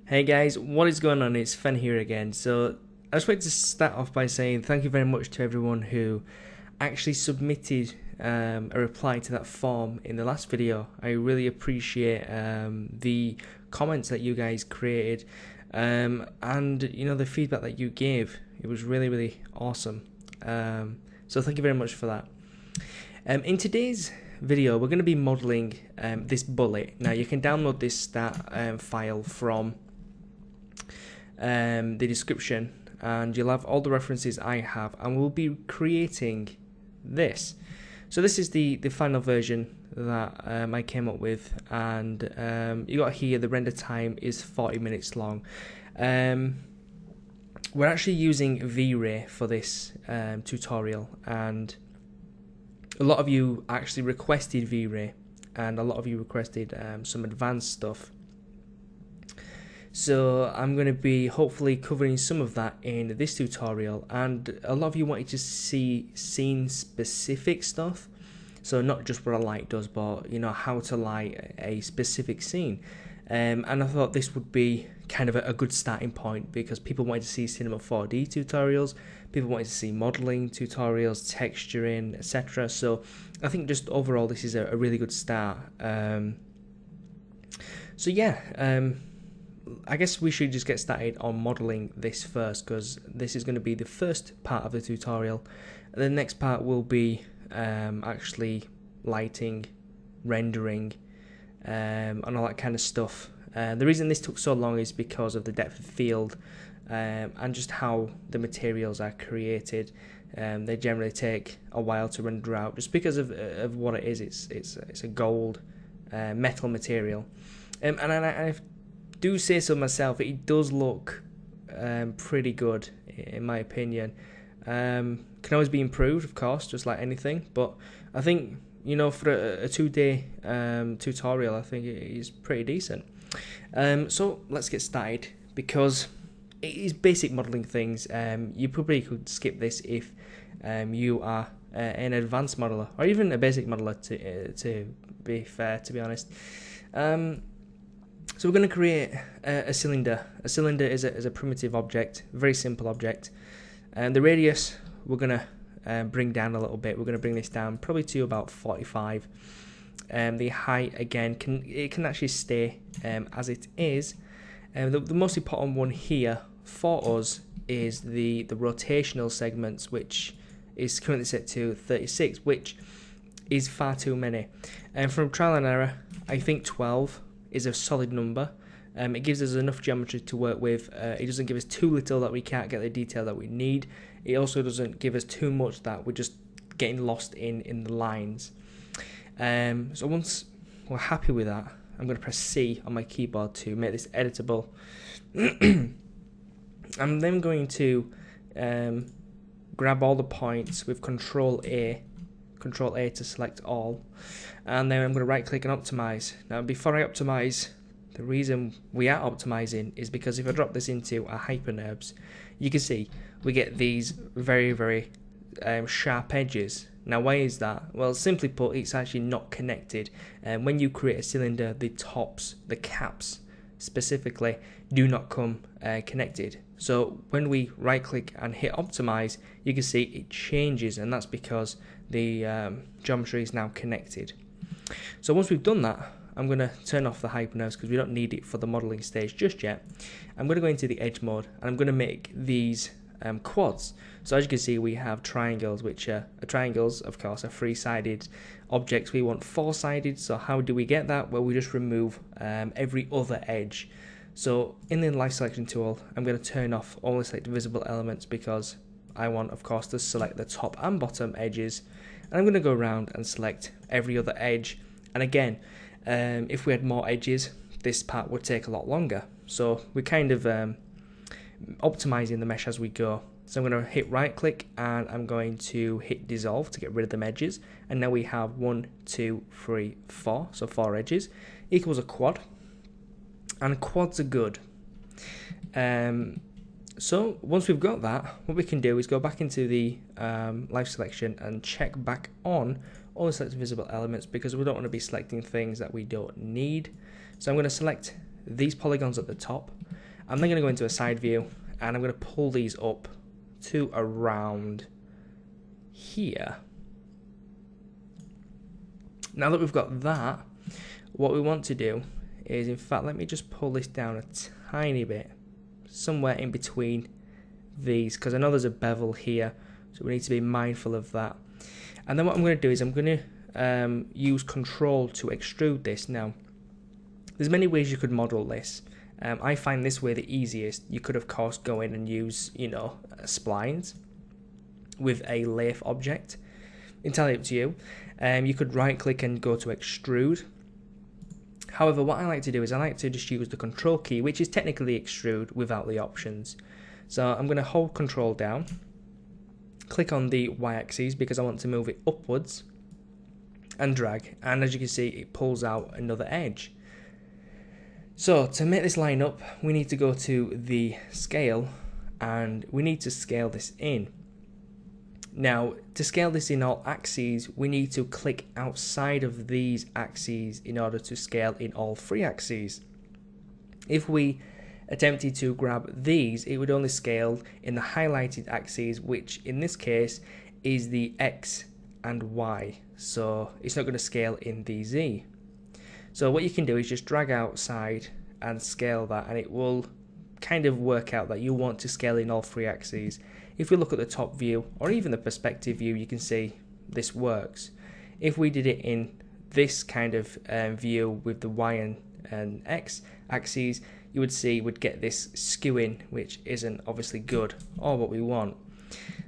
Hey guys, what is going on? It's Fen here again. So I just wanted to start off by saying thank you very much to everyone who actually submitted a reply to that form in the last video. I really appreciate the comments that you guys created and the feedback that you gave. It was really awesome. So thank you very much for that. In today's video we're going to be modeling this bullet. Now you can download this start file from the description, and you'll have all the references I have, and we'll be creating this. So this is the final version that I came up with, and you got here the render time is 40 minutes long. We're actually using V-Ray for this tutorial, and a lot of you actually requested V-Ray, and a lot of you requested some advanced stuff. So I'm going to be hopefully covering some of that in this tutorial, and a lot of you wanted to see scene specific stuff, so not just what a light does, but how to light a specific scene. And I thought this would be kind of a good starting point, because people wanted to see Cinema 4D tutorials, people wanted to see modeling tutorials, texturing, etc. So I think just overall this is a really good start. So yeah, I guess we should just get started on modeling this first, because this is going to be the first part of the tutorial. The next part will be actually lighting, rendering, and all that kind of stuff. The reason this took so long is because of the depth of field and just how the materials are created. They generally take a while to render out, just because of what it is. It's a gold metal material, and I do say so myself. It does look pretty good in my opinion. Can always be improved, of course, just like anything. But I think for a 2-day tutorial, I think it is pretty decent. So let's get started, because it is basic modeling things. You probably could skip this if you are an advanced modeler, or even a basic modeler, to be fair, to be honest. So we're going to create a cylinder. A cylinder is a primitive object, very simple object. And the radius we're going to bring down a little bit. We're going to bring this down probably to about 45. The height, again, can actually stay as it is. The most important one here for us is the rotational segments, which is currently set to 36, which is far too many. And from trial and error, I think 12 is a solid number. It gives us enough geometry to work with. It doesn't give us too little that we can't get the detail that we need. It also doesn't give us too much that we're just getting lost in the lines. So once we're happy with that, I'm going to press C on my keyboard to make this editable. I'm then going to grab all the points with Control A to select all, and then I'm going to right click and optimize. Now before I optimize, the reason we are optimizing is because if I drop this into a hyperNURBS, you can see we get these very sharp edges. Now why is that? Well, simply put, it's actually not connected, and when you create a cylinder, the tops, the caps specifically, do not come connected. So when we right click and hit optimize, you can see it changes, and that's because the geometry is now connected. So once we've done that, I'm going to turn off the hyperNURBS because we don't need it for the modeling stage just yet. I'm going to go into the edge mode, and I'm going to make these quads. So as you can see, we have triangles, which are triangles, of course, are 3-sided objects. We want 4-sided. So how do we get that? Well, we just remove every other edge. So in the light selection tool, I'm going to turn off only select visible elements, because I want, of course, to select the top and bottom edges. And I'm going to go around and select every other edge. And again, if we had more edges, this part would take a lot longer. So we're kind of optimizing the mesh as we go. So I'm going to hit right click, and I'm going to hit dissolve to get rid of them edges. And now we have 1, 2, 3, 4. So 4 edges equals a quad. And quads are good. So once we've got that, what we can do is go back into the live selection and check back on only select visible elements, because we don't want to be selecting things that we don't need. So I'm going to select these polygons at the top, I'm then going to go into a side view and I'm going to pull these up to around here. Now that we've got that, what we want to do is, in fact, let me just pull this down a tiny bit, somewhere in between these, because I know there's a bevel here, so we need to be mindful of that. And then what I'm going to do is I'm going to use Control to extrude this. Now, there's many ways you could model this. I find this way the easiest. You could, of course, go in and use, you know, splines with a lathe object. Entirely up to you. You could right click and go to Extrude. However, what I like to do is I like to just use the Control key, which is technically Extrude without the options. So I'm going to hold Control down, click on the Y-axis because I want to move it upwards, and drag. And as you can see, it pulls out another edge. So to make this line up, we need to go to the scale and we need to scale this in. Now, to scale this in all axes, we need to click outside of these axes in order to scale in all three axes. If we attempted to grab these, it would only scale in the highlighted axes, which in this case is the X and Y. So it's not going to scale in the Z. So what you can do is just drag outside and scale that, and it will kind of work out that you want to scale in all three axes. If we look at the top view or even the perspective view, you can see this works. If we did it in this kind of view with the Y and X axes, you would see we'd get this skewing, which isn't obviously good or what we want.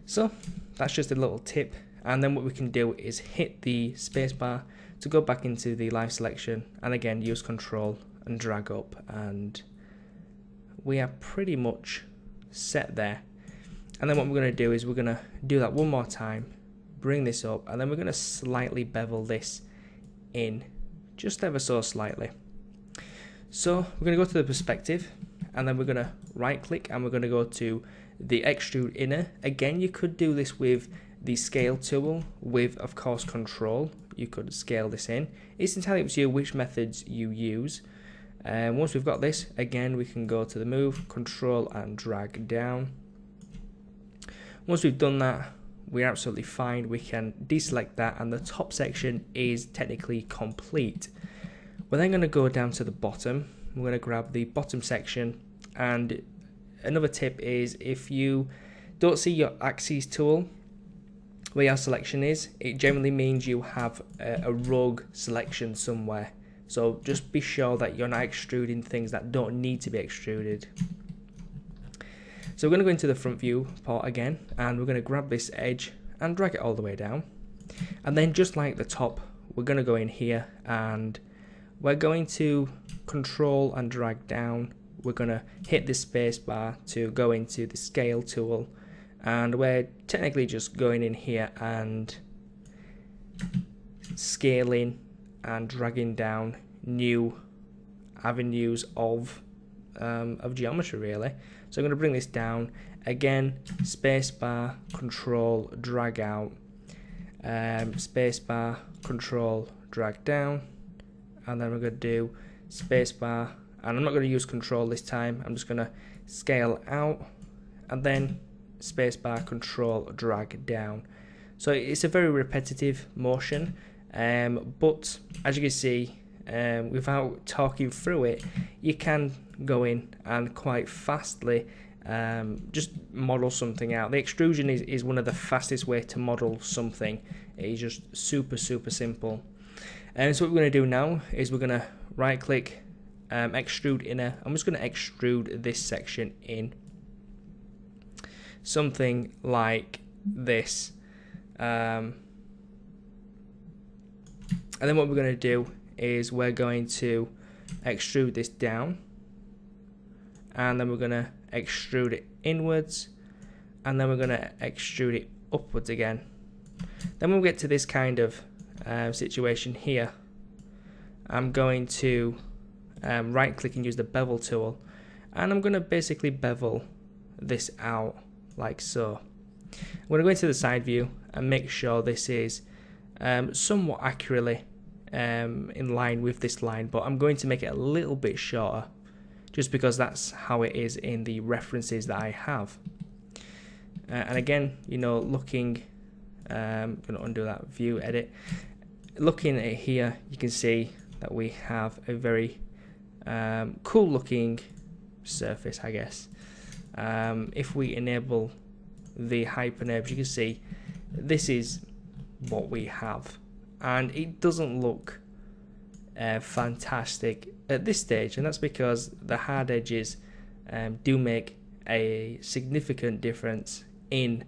So that's just a little tip. And then what we can do is hit the spacebar to go back into the live selection, and again use Control and drag up, and we are pretty much set there. And then what we're going to do is we're going to do that one more time, bring this up, and then we're going to slightly bevel this in, just ever so slightly. So we're going to go to the perspective, and then we're going to right click and we're going to go to the Extrude Inner. Again, you could do this with the Scale tool with, of course, Control. You could scale this in. It's entirely up to you which methods you use. And once we've got this, again, we can go to the Move, Control and drag down. Once we've done that, we're absolutely fine. We can deselect that and the top section is technically complete. We're then going to go down to the bottom. We're going to grab the bottom section, and another tip is if you don't see your axes tool where your selection is, it generally means you have a rogue selection somewhere. So just be sure that you're not extruding things that don't need to be extruded. So we're going to go into the front view part again, and we're going to grab this edge and drag it all the way down. And then just like the top, we're going to go in here and we're going to Control and drag down. We're going to hit the space bar to go into the Scale tool, and we're technically just going in here and scaling and dragging down new avenues of geometry, really. So I'm going to bring this down again, spacebar, Control, drag out, spacebar, Control, drag down, and then we're going to do spacebar, and I'm not going to use Control this time. I'm just going to scale out, and then spacebar, Control, drag down. So it's a very repetitive motion, but as you can see, without talking through it, you can go in and quite fastly just model something out. The extrusion is one of the fastest way to model something. It is just super simple. And so what we're going to do now is we're going to right click, Extrude Inner. I'm just going to extrude this section in something like this, and then what we're going to do is we're going to extrude this down, and then we're going to extrude it inwards, and then we're going to extrude it upwards again. Then when we get to this kind of situation here, I'm going to right click and use the Bevel Tool, and I'm going to basically bevel this out like so. I'm going to go into the side view and make sure this is somewhat accurately in line with this line, but I'm going to make it a little bit shorter just because that's how it is in the references that I have. And again, you know, looking, I'm going to undo that view edit. Looking at here, you can see that we have a very cool looking surface, I guess. If we enable the hypernerbs, you can see this is what we have, and it doesn't look fantastic at this stage, and that's because the hard edges do make a significant difference in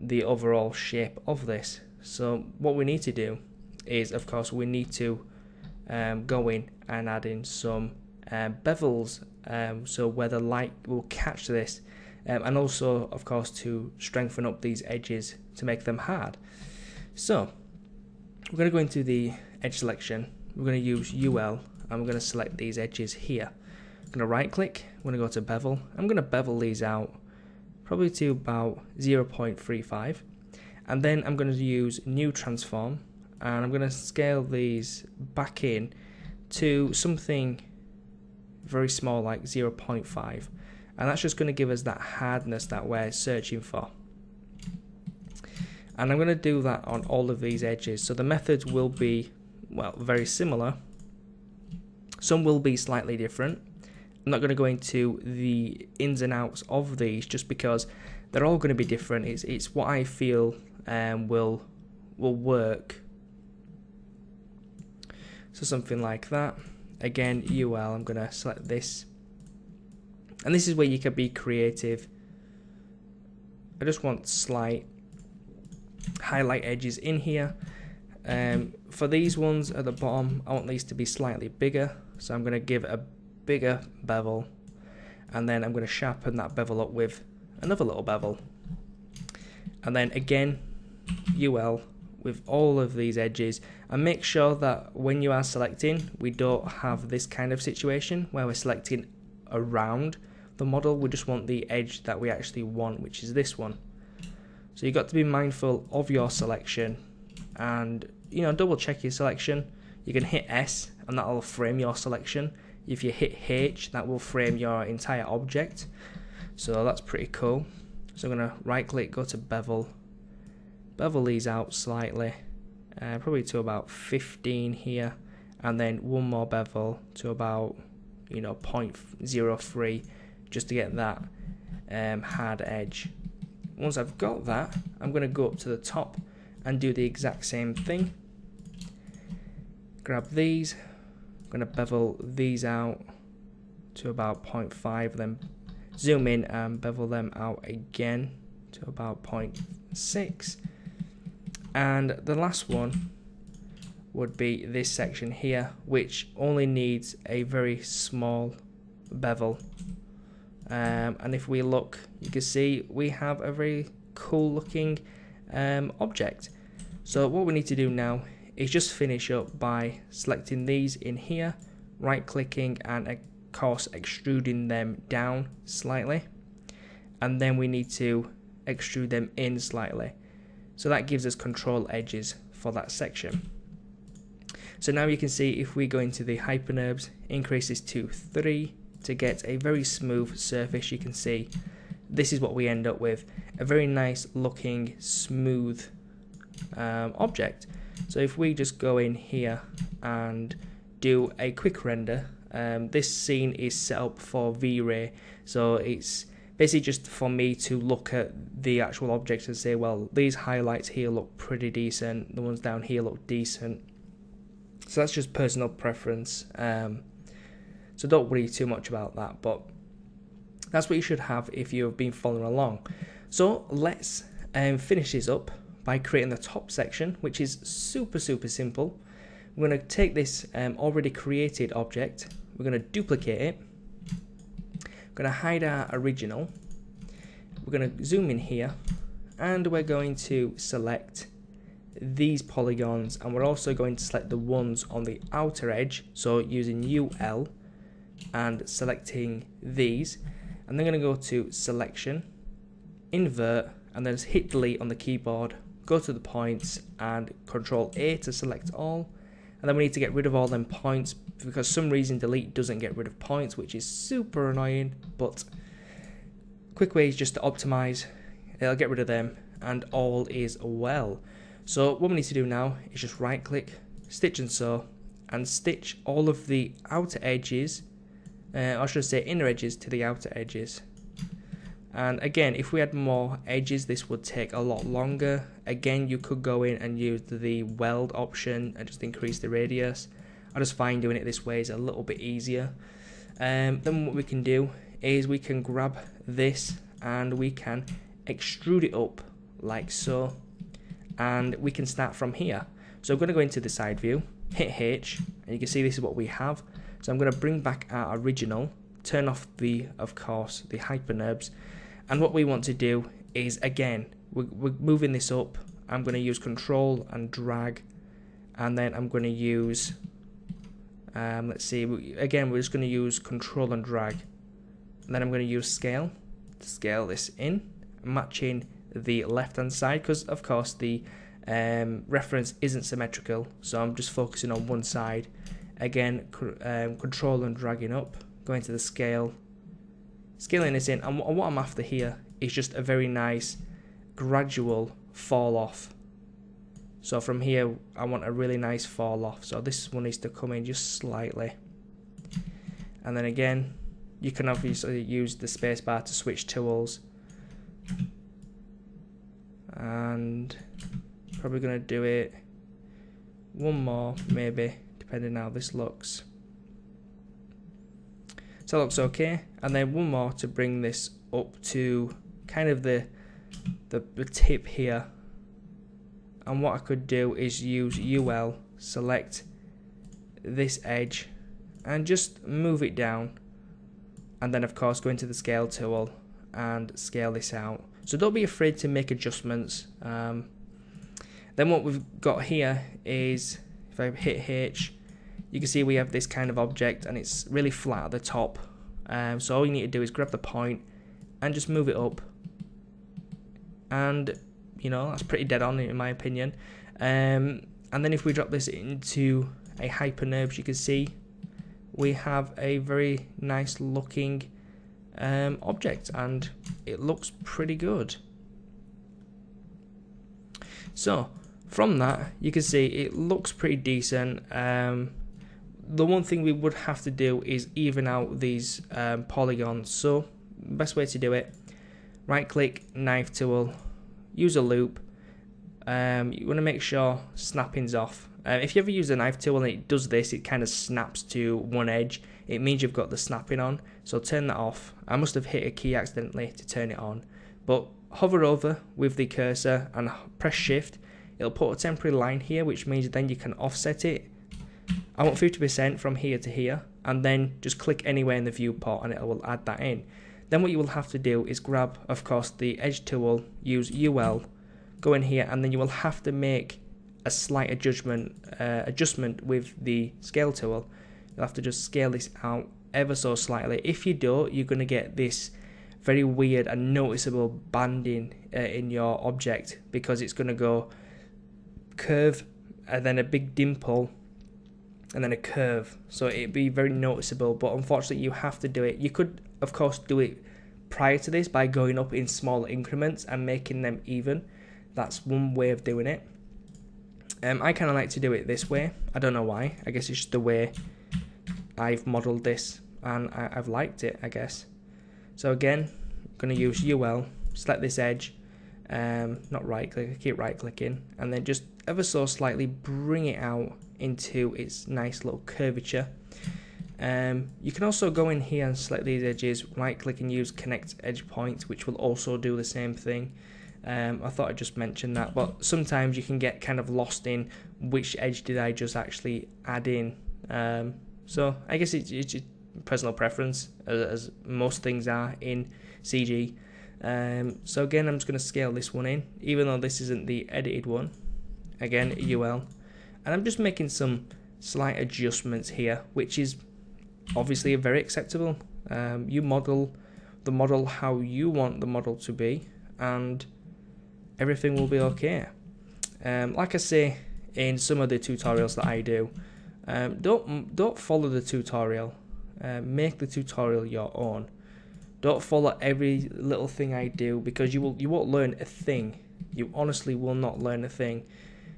the overall shape of this. So what we need to do is, of course, we need to go in and add in some bevels, so where the light will catch this, and also, of course, to strengthen up these edges to make them hard. So we're going to go into the edge selection. We're going to use UL, and we're going to select these edges here. I'm going to right click, I'm going to go to bevel. I'm going to bevel these out probably to about 0.35, and then I'm going to use new transform, and I'm going to scale these back in to something very small like 0.5, and that's just going to give us that hardness that we're searching for. And I'm going to do that on all of these edges. So the methods will be, well, very similar. Some will be slightly different. I'm not going to go into the ins and outs of these just because they're all going to be different. It's what I feel will work. So something like that. Again, UL, I'm going to select this. And this is where you can be creative. I just want slight highlight edges in here. For these ones at the bottom, I want these to be slightly bigger. So I'm going to give a bigger bevel, and then I'm going to sharpen that bevel up with another little bevel, and then again UL with all of these edges, and make sure that when you are selecting, we don't have this kind of situation where we're selecting around the model. We just want the edge that we actually want, which is this one. So you've got to be mindful of your selection, and you know, double check your selection. You can hit S and that will frame your selection. If you hit H, that will frame your entire object. So that's pretty cool. So I'm going to right click, go to bevel, bevel these out slightly, probably to about 15 here, and then one more bevel to about, you know, 0.03, just to get that hard edge. Once I've got that, I'm going to go up to the top and do the exact same thing. Grab these, I'm going to bevel these out to about 0.5, then zoom in and bevel them out again to about 0.6. And the last one would be this section here, which only needs a very small bevel. And if we look, you can see we have a very cool looking object. So what we need to do now is just finish up by selecting these in here, right clicking, and of course extruding them down slightly, and then we need to extrude them in slightly. So that gives us control edges for that section. So now you can see if we go into the hypernerbs, increase this to 3 to get a very smooth surface. You can see this is what we end up with, a very nice looking smooth object. So if we just go in here and do a quick render, this scene is set up for V-Ray, so it's basically just for me to look at the actual object and say, well, these highlights here look pretty decent, the ones down here look decent. So that's just personal preference, so don't worry too much about that, but that's what you should have if you've been following along. So let's finish this up by creating the top section, which is super simple. We're going to take this already created object, we're going to duplicate it, we're going to hide our original, we're going to zoom in here, and we're going to select these polygons, and we're also going to select the ones on the outer edge, so using UL and selecting these, and then going to go to selection, invert, and then just hit delete on the keyboard, go to the points and Control A to select all, and then we need to get rid of all them points because some reason delete doesn't get rid of points, which is super annoying, but quick way is just to optimize. It'll get rid of them and all is well. So what we need to do now is just right click, stitch and sew, and stitch all of the outer edges, or should I say inner edges, to the outer edges. And again, if we had more edges, this would take a lot longer. Again, you could go in and use the weld option and just increase the radius. I just find doing it this way is a little bit easier. Then what we can do is we can grab this and we can extrude it up like so, and we can start from here. So I'm going to go into the side view, hit H, and you can see this is what we have. So I'm going to bring back our original, turn off of course the hypernubs, and what we want to do is, again, we're moving this up. I'm going to use control and drag, and then I'm going to use let's see, again we're just going to use control and drag, and then I'm going to use scale to scale this in, matching the left hand side, because of course the reference isn't symmetrical, so I'm just focusing on one side. Again, control and dragging up, going to the scale, scaling this in, and what I'm after here is just a very nice gradual fall off. So from here I want a really nice fall off, so this one needs to come in just slightly, and then again you can obviously use the spacebar to switch tools, and probably going to do it one more maybe, depending how this looks. So it looks okay, and then one more to bring this up to kind of the tip here. And what I could do is use UL, select this edge and just move it down, and then of course go into the scale tool and scale this out. So don't be afraid to make adjustments. Then what we've got here is, if I hit H, you can see we have this kind of object and it's really flat at the top. So all you need to do is grab the point and just move it up, and you know, that's pretty dead on in my opinion. And then if we drop this into a hypernurbs, you can see we have a very nice looking object, and it looks pretty good. So from that you can see it looks pretty decent. The one thing we would have to do is even out these polygons. So best way to do it, right click, knife tool, use a loop. You want to make sure snapping's off. If you ever use a knife tool and it does this, it kind of snaps to one edge, it means you've got the snapping on, so turn that off. I must have hit a key accidentally to turn it on, but hover over with the cursor and press shift. It'll put a temporary line here, which means then you can offset it. I want 50% from here to here, and then just click anywhere in the viewport and it will add that in. Then what you will have to do is grab, of course, the edge tool, use UL, go in here, and then you will have to make a slight adjustment with the scale tool. You'll have to just scale this out ever so slightly. If you don't, you're going to get this very weird and noticeable banding in your object, because it's going to go curve and then a big dimple and then a curve, so it'd be very noticeable. But unfortunately you have to do it. You could of course do it prior to this by going up in small increments and making them even. That's one way of doing it. I kind of like to do it this way. I don't know why. I guess it's just the way I've modeled this and I've liked it, I guess. So again, I'm going to use UL, select this edge, not right click, I keep right clicking, and then just ever so slightly bring it out into its nice little curvature. You can also go in here and select these edges, right click and use connect edge points, which will also do the same thing. I thought I'd just mention that, but sometimes you can get kind of lost in which edge did I just actually add in. So I guess it's personal preference, as most things are in CG. So again, I'm just going to scale this one in, even though this isn't the edited one. Again, UL, and I'm just making some slight adjustments here, which is obviously very acceptable. You model the model how you want the model to be, and everything will be okay. Like I say in some of the tutorials that I do, Don't follow the tutorial. Make the tutorial your own. Don't follow every little thing I do, because you won't learn a thing. You honestly will not learn a thing.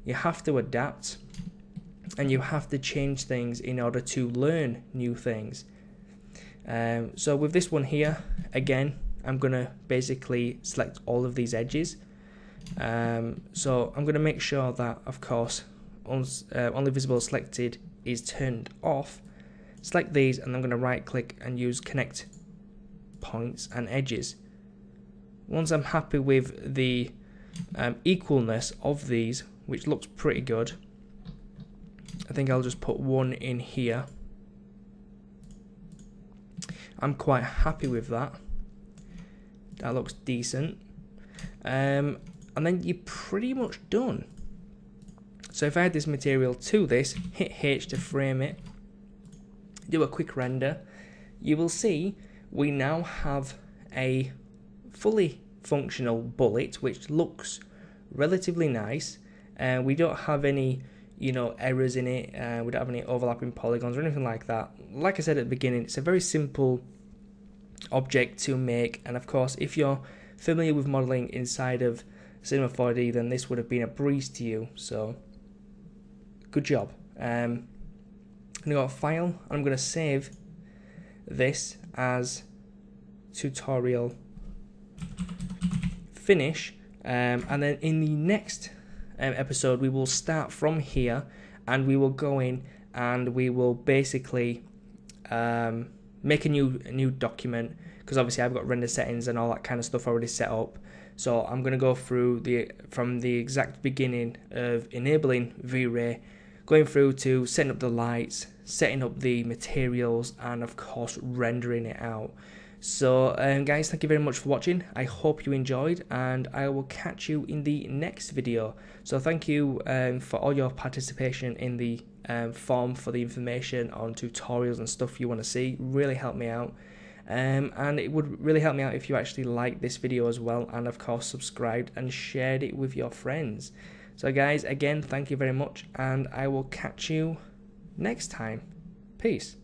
You have to adapt, and you have to change things in order to learn new things. So with this one here, again, I'm gonna basically select all of these edges. So I'm gonna make sure that, of course, only visible selected is turned off. Select these, and I'm gonna right click and use connect points and edges. Once I'm happy with the equalness of these, which looks pretty good, I think I'll just put one in here. I'm quite happy with that. That looks decent. And then you're pretty much done. So if I add this material to this, hit H to frame it, do a quick render, you will see we now have a fully functional bullet, which looks relatively nice. We don't have any, errors in it. We don't have any overlapping polygons or anything like that. Like I said at the beginning, it's a very simple object to make, and of course, if you're familiar with modeling inside of Cinema 4D, then this would have been a breeze to you. So, good job. I'm going to go to File, and I'm going to save this as tutorial finish, and then in the next episode we will start from here, and we will go in and we will basically make a new document, because obviously I've got render settings and all that kind of stuff already set up. So I'm going to go through from the exact beginning of enabling V-Ray, going through to setting up the lights, setting up the materials, and of course rendering it out. So guys, thank you very much for watching. I hope you enjoyed, and I will catch you in the next video. So thank you for all your participation in the form for the information on tutorials and stuff you want to see. Really helped me out. And it would really help me out if you actually liked this video as well, and of course subscribed and shared it with your friends. So guys, again, thank you very much, and I will catch you next time. Peace.